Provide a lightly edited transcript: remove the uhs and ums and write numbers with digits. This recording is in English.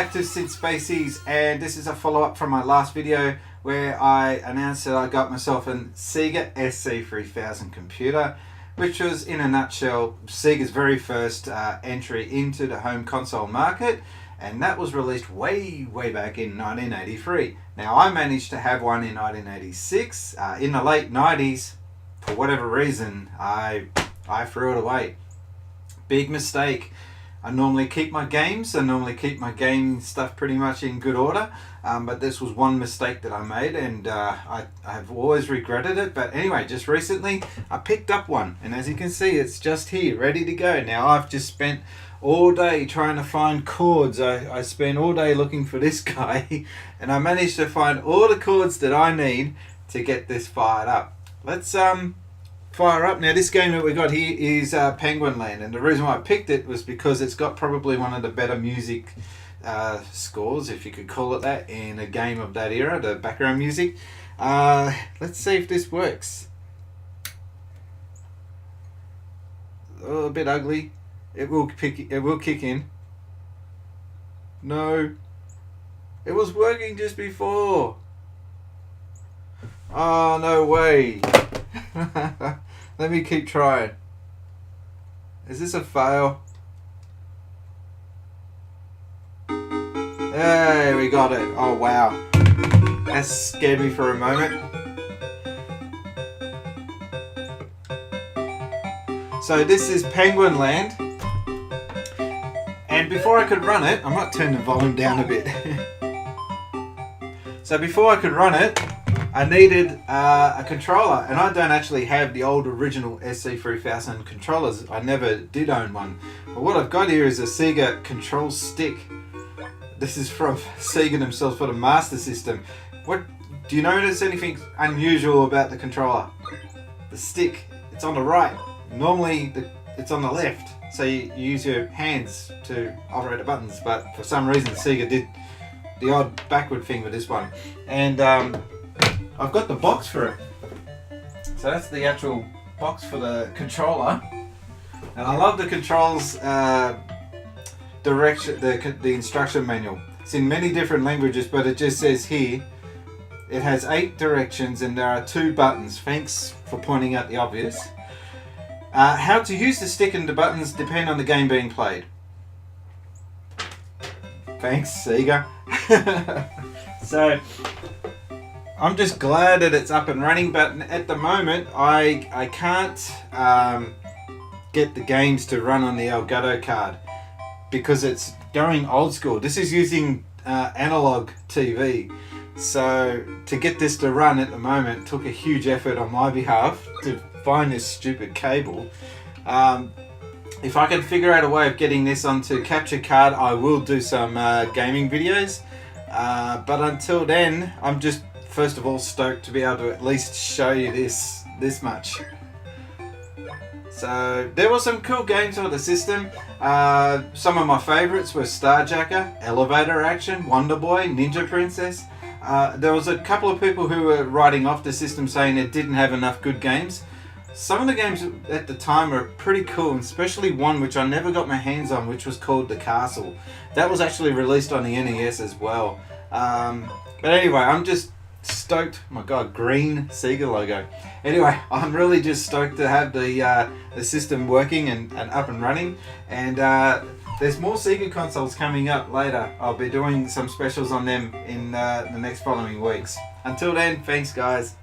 back to Sid Spaceys, and this is a follow-up from my last video where I announced that I got myself a Sega SC-3000 computer, which was, in a nutshell, Sega's very first entry into the home console market, and that was released way back in 1983. Now, I managed to have one in 1986. In the late 90s, for whatever reason, I threw it away. Big mistake. I normally keep my games, I normally keep my gaming stuff pretty much in good order, but this was one mistake that I made, and I have always regretted it. But anyway, just recently I picked up one, and as you can see, it's just here, ready to go. Now, I've just spent all day trying to find cords. I spent all day looking for this guy, and I managed to find all the cords that I need to get this fired up. Let's fire up. Now, this game that we got here is Penguin Land, and the reason why I picked it was because it's got probably one of the better music scores, if you could call it that, in a game of that era, the background music. Let's see if this works. Oh, a bit ugly. It will kick in. No, it was working just before. Oh, no way. Let me keep trying. Is this a fail? Hey, we got it. Oh, wow. That scared me for a moment. So this is Penguin Land. And before I could run it, I might turn the volume down a bit. So before I could run it, I needed a controller, and I don't actually have the old original SC-3000 controllers. I never did own one. But what I've got here is a Sega control stick. This is from Sega themselves for the Master System. What do you notice anything unusual about the controller? The stick, it's on the right. Normally it's on the left, so you use your hands to operate the buttons, but for some reason Sega did the odd backward thing with this one. And I've got the box for it. So that's the actual box for the controller. And I love the controls direction, the instruction manual. It's in many different languages, but it just says here, it has 8 directions and there are 2 buttons. Thanks for pointing out the obvious. How to use the stick and the buttons depend on the game being played. Thanks, Sega. So, I'm just glad that it's up and running, but at the moment I can't get the games to run on the Elgato card because it's going old school. This is using analog TV, so to get this to run at the moment took a huge effort on my behalf to find this stupid cable. If I can figure out a way of getting this onto capture card, I will do some gaming videos, but until then I'm just first of all stoked to be able to at least show you this much. So there were some cool games on the system. Some of my favorites were Starjacker, Elevator Action, Wonder Boy, Ninja Princess. There was a couple of people who were writing off the system saying it didn't have enough good games. Some of the games at the time were pretty cool, especially one which I never got my hands on, which was called The Castle. That was actually released on the NES as well. But anyway, I'm just stoked. Oh my god, green Sega logo. Anyway, I'm really just stoked to have the system working and up and running. And there's more Sega consoles coming up later. I'll be doing some specials on them in the next following weeks. Until then, thanks guys.